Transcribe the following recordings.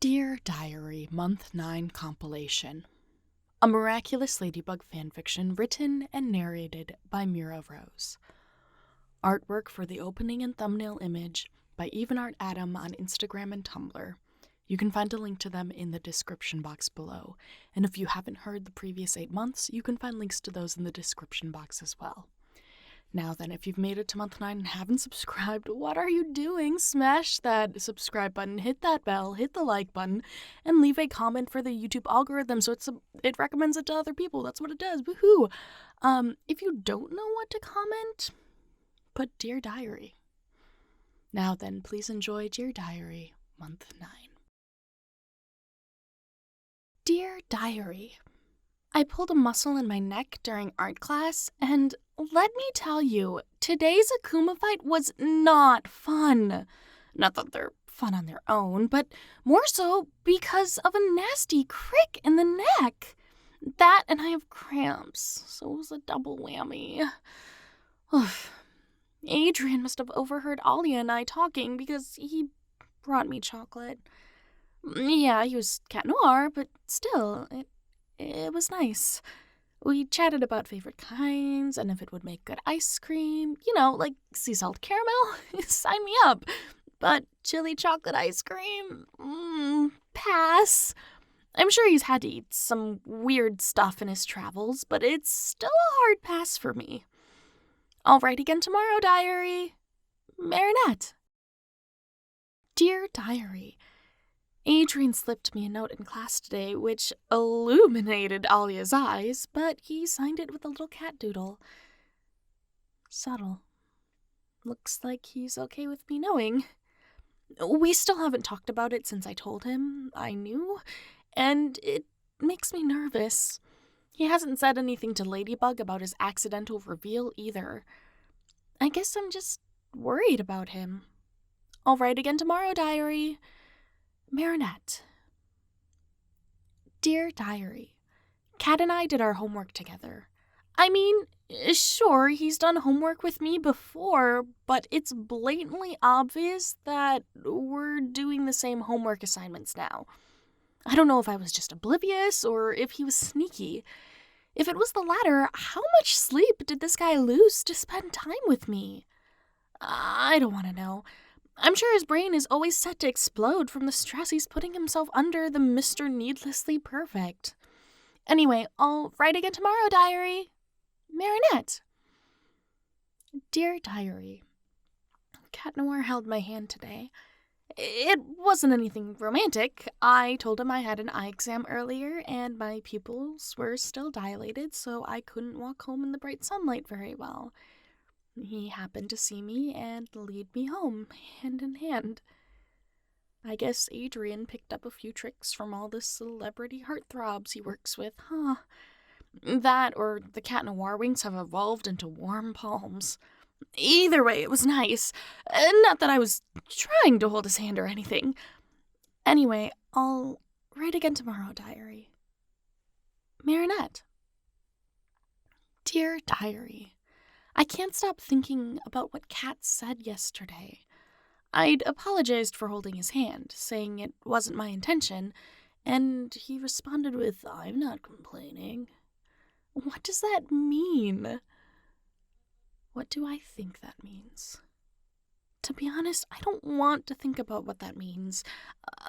Dear Diary, Month 9 Compilation. A Miraculous Ladybug Fanfiction written and narrated by Mira Rose. Artwork for the opening and thumbnail image by Evenart Adam on Instagram and Tumblr. You can find a link to them in the description box below, and if you haven't heard the previous 8 months, you can find links to those in the description box as well. Now then, if you've made it to month 9 and haven't subscribed, what are you doing? Smash that subscribe button, hit that bell, hit the like button, and leave a comment for the YouTube algorithm so it recommends it to other people. That's what it does. Woohoo! If you don't know what to comment, put Dear Diary. Now then, please enjoy Dear Diary, month 9. Dear Diary. I pulled a muscle in my neck during art class, and let me tell you, today's Akuma fight was not fun. Not that they're fun on their own, but more so because of a nasty crick in the neck. That and I have cramps, so it was a double whammy. Adrien must have overheard Alia and I talking because he brought me chocolate. Yeah, he was Cat Noir, but still, it was nice. We chatted about favorite kinds and if it would make good ice cream. You know, like sea salt caramel. Sign me up. But chili chocolate ice cream? Pass. I'm sure he's had to eat some weird stuff in his travels, but it's still a hard pass for me. I'll write again tomorrow, diary. Marinette. Dear Diary. Adrien slipped me a note in class today, which illuminated Alia's eyes, but he signed it with a little cat doodle. Subtle. Looks like he's okay with me knowing. We still haven't talked about it since I told him I knew, and it makes me nervous. He hasn't said anything to Ladybug about his accidental reveal either. I guess I'm just worried about him. I'll write again tomorrow, diary. Marinette. Dear Diary, Cat and I did our homework together. I mean, sure, he's done homework with me before, but it's blatantly obvious that we're doing the same homework assignments now. I don't know if I was just oblivious or if he was sneaky. If it was the latter, how much sleep did this guy lose to spend time with me? I don't want to know. I'm sure his brain is always set to explode from the stress he's putting himself under the Mr. Needlessly Perfect. Anyway, I'll write again tomorrow, diary. Marinette. Dear Diary. Cat Noir held my hand today. It wasn't anything romantic. I told him I had an eye exam earlier and my pupils were still dilated, so I couldn't walk home in the bright sunlight very well. He happened to see me and lead me home, hand in hand. I guess Adrien picked up a few tricks from all the celebrity heartthrobs he works with, huh? That or the Cat Noir wings have evolved into warm palms. Either way, it was nice. Not that I was trying to hold his hand or anything. Anyway, I'll write again tomorrow, diary. Marinette. Dear Diary. I can't stop thinking about what Cat said yesterday. I'd apologized for holding his hand, saying it wasn't my intention, and he responded with, "I'm not complaining." What does that mean? What do I think that means? To be honest, I don't want to think about what that means,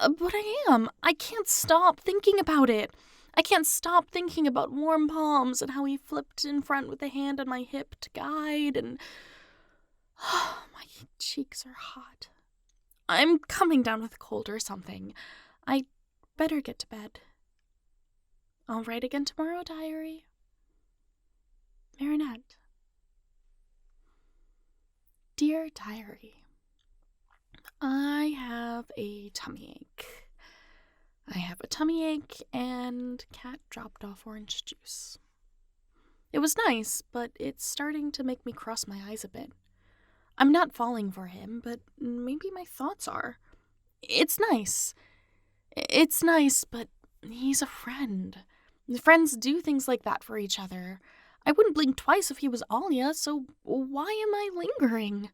but I am. I can't stop thinking about it. I can't stop thinking about warm palms and how he flipped in front with a hand on my hip to guide, and my cheeks are hot. I'm coming down with a cold or something. I better get to bed. I'll write again tomorrow, diary. Marinette. Dear Diary, I have a tummy ache. And Cat dropped off orange juice. It was nice, but it's starting to make me cross my eyes a bit. I'm not falling for him, but maybe my thoughts are. It's nice, but he's a friend. Friends do things like that for each other. I wouldn't blink twice if he was Alia, so why am I lingering?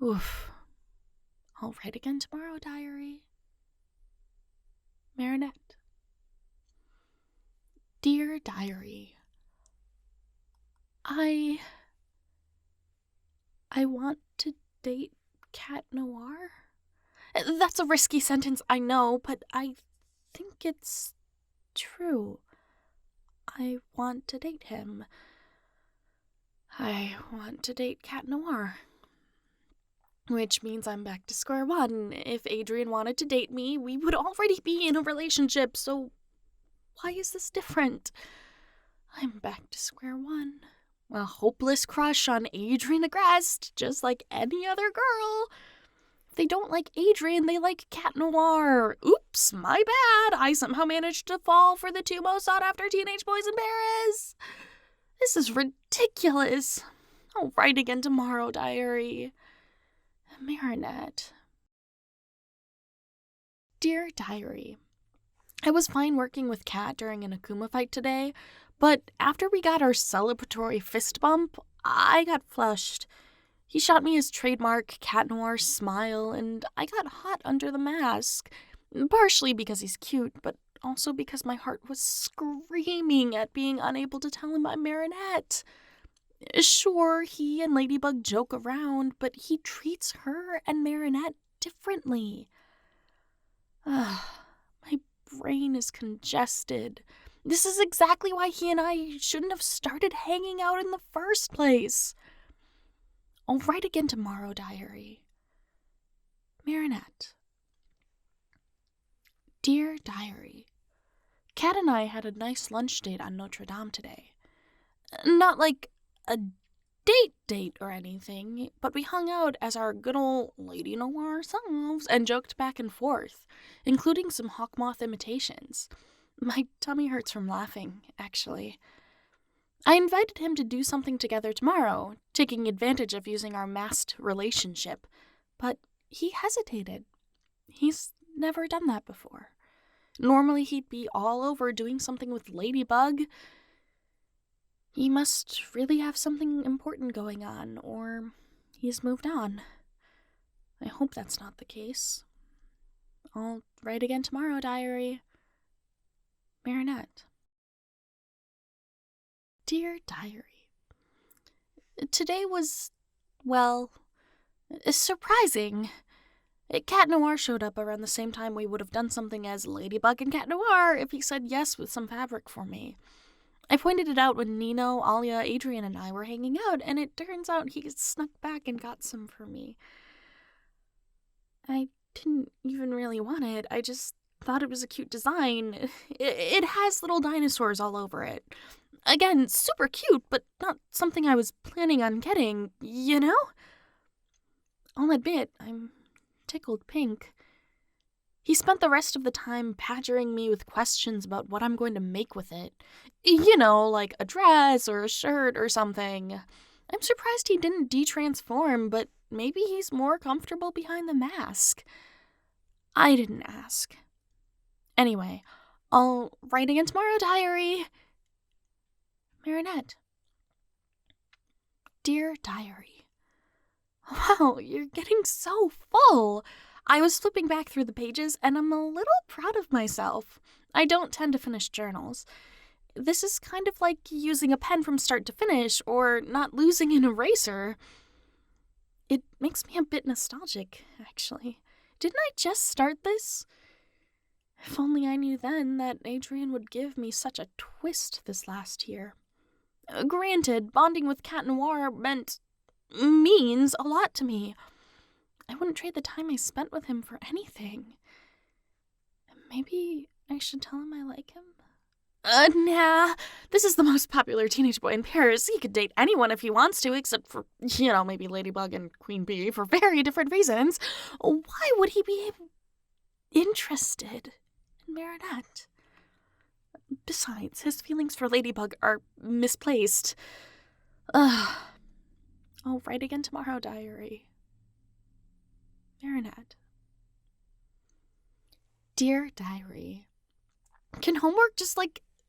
Oof. I'll write again tomorrow, diary. Marinette. Dear Diary, I want to date Cat Noir. That's a risky sentence, I know, but I think it's true. I want to date him. I want to date Cat Noir. Which means I'm back to square one. If Adrien wanted to date me, we would already be in a relationship, so why is this different? I'm back to square one. A hopeless crush on Adrien Agreste, just like any other girl. If they don't like Adrien, they like Cat Noir. Oops, my bad. I somehow managed to fall for the two most sought-after teenage boys in Paris. This is ridiculous. I'll write again tomorrow, diary. Marinette. Dear Diary, I was fine working with Cat during an Akuma fight today, but after we got our celebratory fist bump, I got flushed. He shot me his trademark Cat Noir smile, and I got hot under the mask. Partially because he's cute, but also because my heart was screaming at being unable to tell him I'm Marinette. Sure, he and Ladybug joke around, but he treats her and Marinette differently. My brain is congested. This is exactly why he and I shouldn't have started hanging out in the first place. I'll write again tomorrow, diary. Marinette. Dear Diary, Cat and I had a nice lunch date on Notre Dame today. Not like a date or anything, but we hung out as our good old Lady Noir selves and joked back and forth, including some hawkmoth imitations. My tummy hurts from laughing, actually. I invited him to do something together tomorrow, taking advantage of using our masked relationship, but he hesitated. He's never done that before. Normally he'd be all over doing something with Ladybug. He must really have something important going on, or he's moved on. I hope that's not the case. I'll write again tomorrow, diary. Marinette. Dear Diary, today was, well, surprising. Cat Noir showed up around the same time we would have done something as Ladybug and Cat Noir if he said yes with some fabric for me. I pointed it out when Nino, Alia, Adrien, and I were hanging out, and it turns out he snuck back and got some for me. I didn't even really want it. I just thought it was a cute design. It has little dinosaurs all over it. Again, super cute, but not something I was planning on getting, you know? I'll admit, I'm tickled pink. He spent the rest of the time badgering me with questions about what I'm going to make with it. You know, like a dress or a shirt or something. I'm surprised he didn't de-transform, but maybe he's more comfortable behind the mask. I didn't ask. Anyway, I'll write again tomorrow, diary. Marinette. Dear Diary. Wow, you're getting so full. I was flipping back through the pages, and I'm a little proud of myself. I don't tend to finish journals. This is kind of like using a pen from start to finish, or not losing an eraser. It makes me a bit nostalgic, actually. Didn't I just start this? If only I knew then that Adrien would give me such a twist this last year. Granted, bonding with Cat Noir means a lot to me. I wouldn't trade the time I spent with him for anything. Maybe I should tell him I like him? Nah. This is the most popular teenage boy in Paris. He could date anyone if he wants to, except for, maybe Ladybug and Queen Bee for very different reasons. Why would he be interested in Marinette? Besides, his feelings for Ladybug are misplaced. I'll write again tomorrow, diary. Marinette. Dear Diary, can homework just,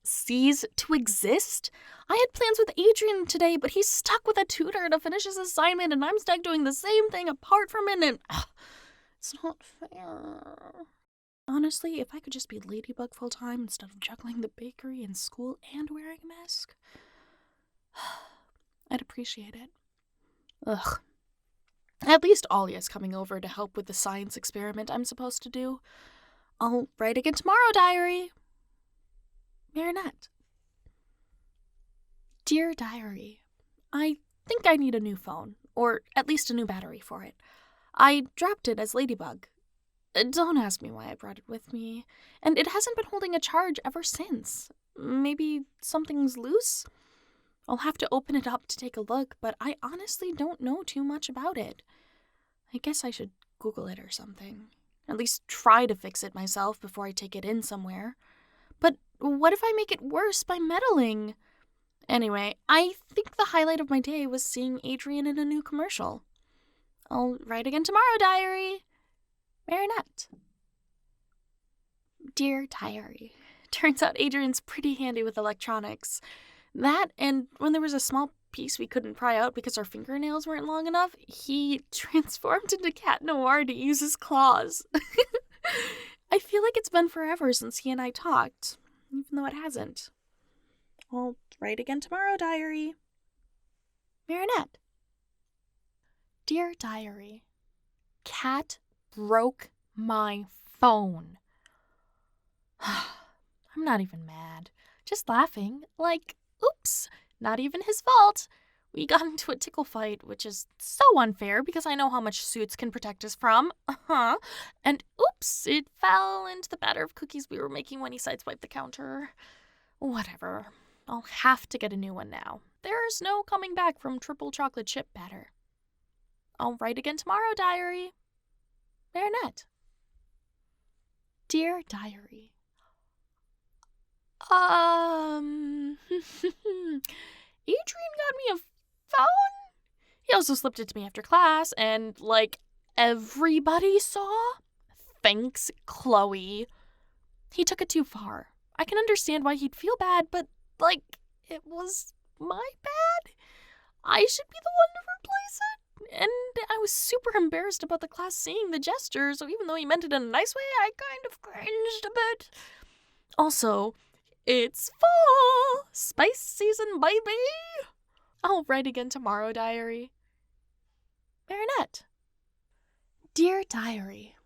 cease to exist? I had plans with Adrien today, but he's stuck with a tutor to finish his assignment, and I'm stuck doing the same thing apart from it, and it's not fair. Honestly, if I could just be Ladybug full-time instead of juggling the bakery and school and wearing a mask, I'd appreciate it. Ugh. At least Alia's coming over to help with the science experiment I'm supposed to do. I'll write again tomorrow, diary. Marinette. Dear Diary, I think I need a new phone, or at least a new battery for it. I dropped it as Ladybug. Don't ask me why I brought it with me, and it hasn't been holding a charge ever since. Maybe something's loose? I'll have to open it up to take a look, but I honestly don't know too much about it. I guess I should Google it or something. At least try to fix it myself before I take it in somewhere. But what if I make it worse by meddling? Anyway, I think the highlight of my day was seeing Adrien in a new commercial. I'll write again tomorrow, diary. Marinette. Dear Diary, turns out Adrien's pretty handy with electronics. That, and when there was a small piece we couldn't pry out because our fingernails weren't long enough, he transformed into Cat Noir to use his claws. I feel like it's been forever since he and I talked, even though it hasn't. I'll write again tomorrow, diary. Marinette. Dear Diary, Cat broke my phone. I'm not even mad, just laughing, like, oops, not even his fault. We got into a tickle fight, which is so unfair because I know how much Suits can protect us from. And oops, it fell into the batter of cookies we were making when he sideswiped the counter. Whatever. I'll have to get a new one now. There's no coming back from triple chocolate chip batter. I'll write again tomorrow, diary. Marinette. Dear Diary. Adrien got me a phone? He also slipped it to me after class, and, like, everybody saw? Thanks, Chloe. He took it too far. I can understand why he'd feel bad, but, like, it was my bad? I should be the one to replace it? And I was super embarrassed about the class seeing the gesture, so even though he meant it in a nice way, I kind of cringed a bit. Also, it's fall! Spice season, baby! I'll write again tomorrow, diary. Marinette. Dear Diary,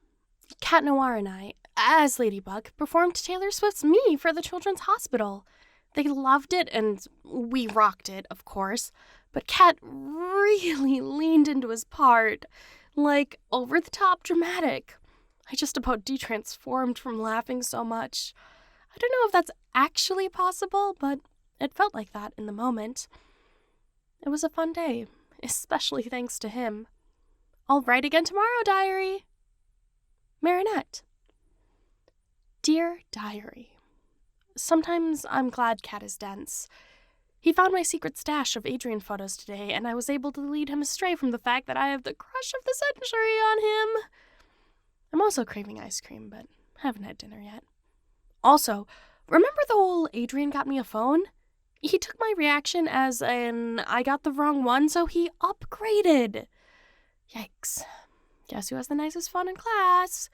Cat Noir and I, as Ladybug, performed Taylor Swift's Me for the Children's Hospital. They loved it, and we rocked it, of course, but Cat really leaned into his part, like, over-the-top dramatic. I just about de-transformed from laughing so much. I don't know if that's actually possible, but it felt like that in the moment. It was a fun day, especially thanks to him. I'll write again tomorrow, diary. Marinette. Dear Diary, sometimes I'm glad Cat is dense. He found my secret stash of Adrien photos today, and I was able to lead him astray from the fact that I have the crush of the century on him. I'm also craving ice cream, but haven't had dinner yet. Also, remember the whole Adrien got me a phone? He took my reaction as an I got the wrong one, so he upgraded. Yikes. Guess who has the nicest phone in class?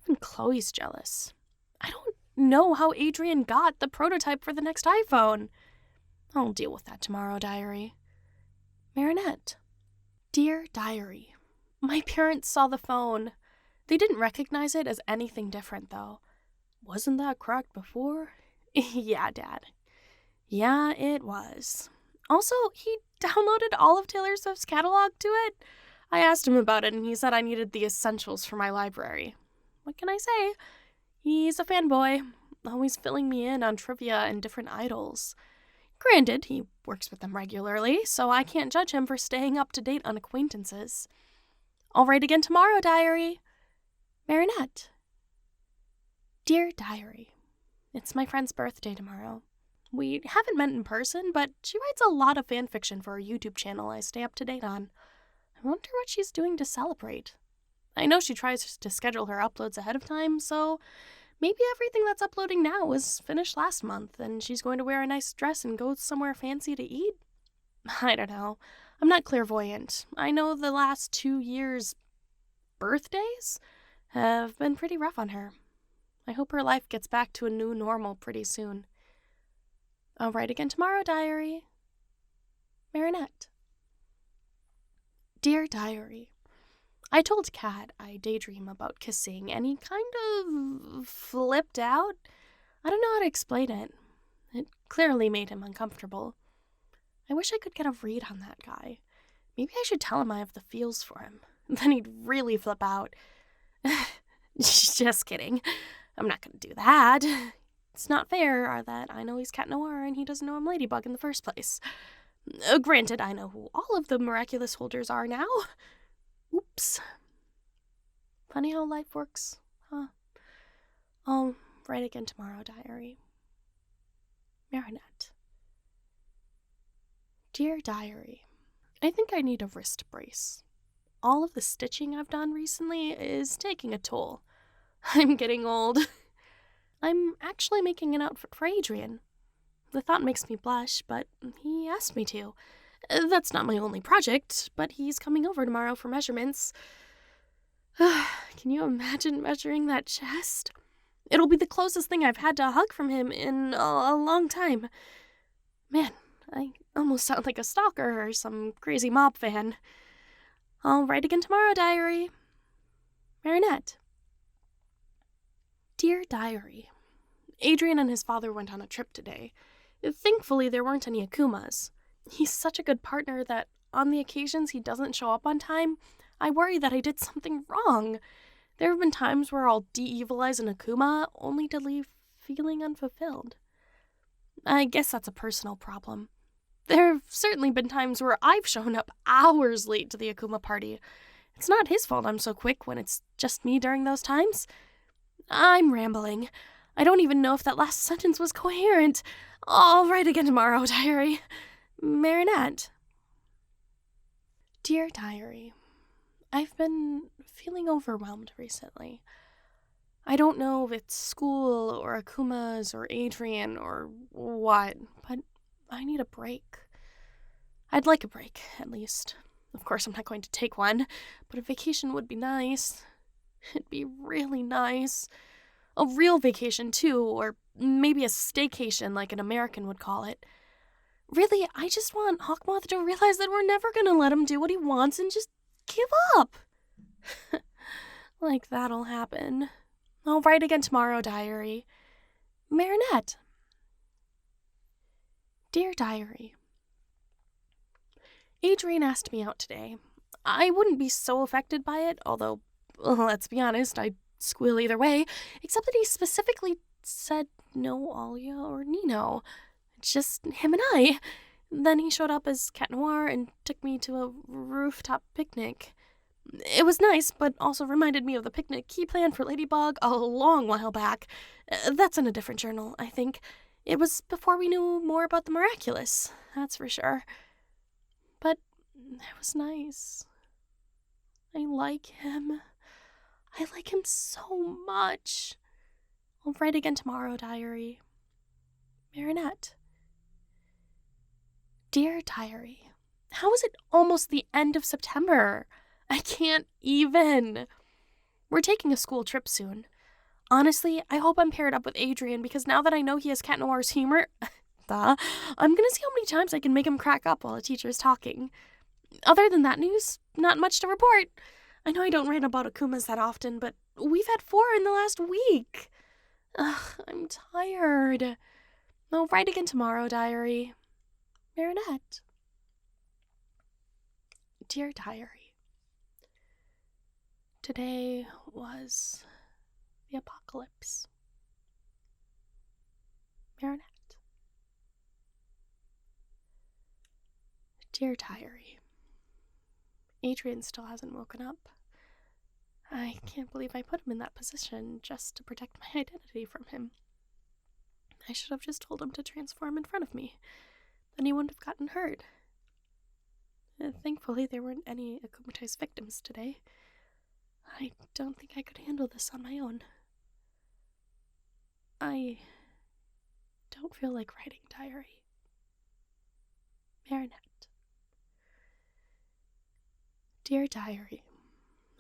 Even Chloe's jealous. I don't know how Adrien got the prototype for the next iPhone. I'll deal with that tomorrow, diary. Marinette. Dear Diary, my parents saw the phone. They didn't recognize it as anything different, though. Wasn't that cracked before? Yeah, Dad. Yeah, it was. Also, he downloaded all of Taylor Swift's catalog to it. I asked him about it, and he said I needed the essentials for my library. What can I say? He's a fanboy, always filling me in on trivia and different idols. Granted, he works with them regularly, so I can't judge him for staying up to date on acquaintances. I'll write again tomorrow, diary. Marinette. Dear Diary, it's my friend's birthday tomorrow. We haven't met in person, but she writes a lot of fan fiction for a YouTube channel I stay up to date on. I wonder what she's doing to celebrate. I know she tries to schedule her uploads ahead of time, so maybe everything that's uploading now was finished last month, and she's going to wear a nice dress and go somewhere fancy to eat? I don't know. I'm not clairvoyant. I know the last 2 years' birthdays have been pretty rough on her. I hope her life gets back to a new normal pretty soon. I'll write again tomorrow, diary. Marinette. Dear Diary, I told Cat I daydream about kissing, and he kind of flipped out. I don't know how to explain it. It clearly made him uncomfortable. I wish I could get a read on that guy. Maybe I should tell him I have the feels for him. Then he'd really flip out. Just kidding. I'm not going to do that. It's not fair that I know he's Cat Noir and he doesn't know I'm Ladybug in the first place. Granted, I know who all of the miraculous holders are now. Oops. Funny how life works, huh? I'll write again tomorrow, diary. Marinette. Dear Diary, I think I need a wrist brace. All of the stitching I've done recently is taking a toll. I'm getting old. I'm actually making an outfit for Adrien. The thought makes me blush, but he asked me to. That's not my only project, but he's coming over tomorrow for measurements. Can you imagine measuring that chest? It'll be the closest thing I've had to a hug from him in a long time. Man, I almost sound like a stalker or some crazy mob fan. I'll write again tomorrow, diary. Marinette. Dear Diary, Adrien and his father went on a trip today. Thankfully, there weren't any Akumas. He's such a good partner that on the occasions he doesn't show up on time, I worry that I did something wrong. There have been times where I'll de-evilize an Akuma only to leave feeling unfulfilled. I guess that's a personal problem. There have certainly been times where I've shown up hours late to the Akuma party. It's not his fault I'm so quick when it's just me during those times. I'm rambling. I don't even know if that last sentence was coherent. I'll write again tomorrow, diary. Marinette. Dear Diary, I've been feeling overwhelmed recently. I don't know if it's school or Akumas or Adrien or what, but I need a break. I'd like a break, at least. Of course, I'm not going to take one, but a vacation would be nice. It'd be really nice. A real vacation, too, or maybe a staycation like an American would call it. Really, I just want Hawkmoth to realize that we're never gonna let him do what he wants and just give up. Like that'll happen. I'll write again tomorrow, diary. Marinette. Dear Diary, Adrien asked me out today. I wouldn't be so affected by it, although, let's be honest, I'd squeal either way, except that he specifically said no Alia or Nino. Just him and I. Then he showed up as Cat Noir and took me to a rooftop picnic. It was nice, but also reminded me of the picnic he planned for Ladybug a long while back. That's in a different journal, I think. It was before we knew more about the miraculous, that's for sure. But it was nice. I like him. I like him so much. I'll write again tomorrow, diary. Marinette. Dear Diary, how is it almost the end of September? I can't even. We're taking a school trip soon. Honestly, I hope I'm paired up with Adrien because now that I know he has Cat Noir's humor, I'm gonna see how many times I can make him crack up while a teacher is talking. Other than that news, not much to report. I know I don't write about Akumas that often, but we've had 4 in the last week. I'm tired. I'll write again tomorrow, diary. Marinette. Dear Diary, today was the apocalypse. Marinette. Dear Diary, Adrien still hasn't woken up. I can't believe I put him in that position just to protect my identity from him. I should have just told him to transform in front of me. Then he wouldn't have gotten hurt. Thankfully, there weren't any akumatized victims today. I don't think I could handle this on my own. I don't feel like writing diary. Marinette. Dear Diary,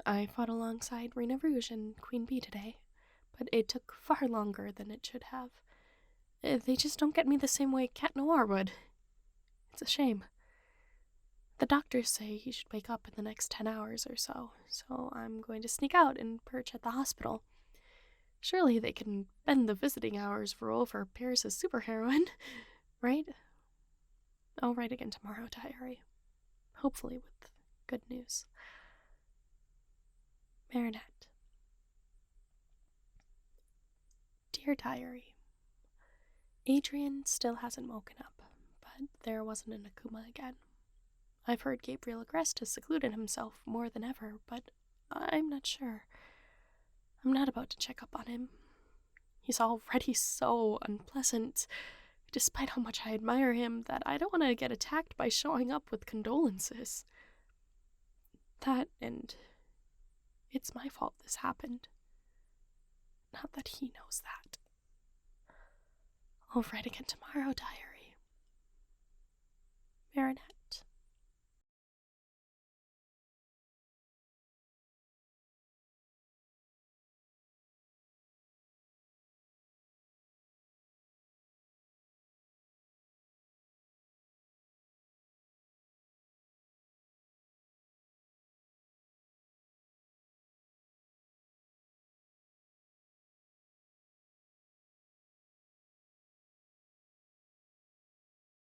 I fought alongside Rena Rouge and Queen Bee today, but it took far longer than it should have. They just don't get me the same way Cat Noir would. It's a shame. The doctors say he should wake up in the next 10 hours or so I'm going to sneak out and perch at the hospital. Surely they can bend the visiting hours rule for Paris' superheroine, right? I'll write again tomorrow, diary. Hopefully with good news. Marinette. Dear Diary, Adrien still hasn't woken up, but there wasn't an Akuma again. I've heard Gabriel Agreste has secluded himself more than ever, but I'm not sure. I'm not about to check up on him. He's already so unpleasant, despite how much I admire him, that I don't want to get attacked by showing up with condolences. That, and it's my fault this happened. Not that he knows that. I'll write again tomorrow, diary. Marinette.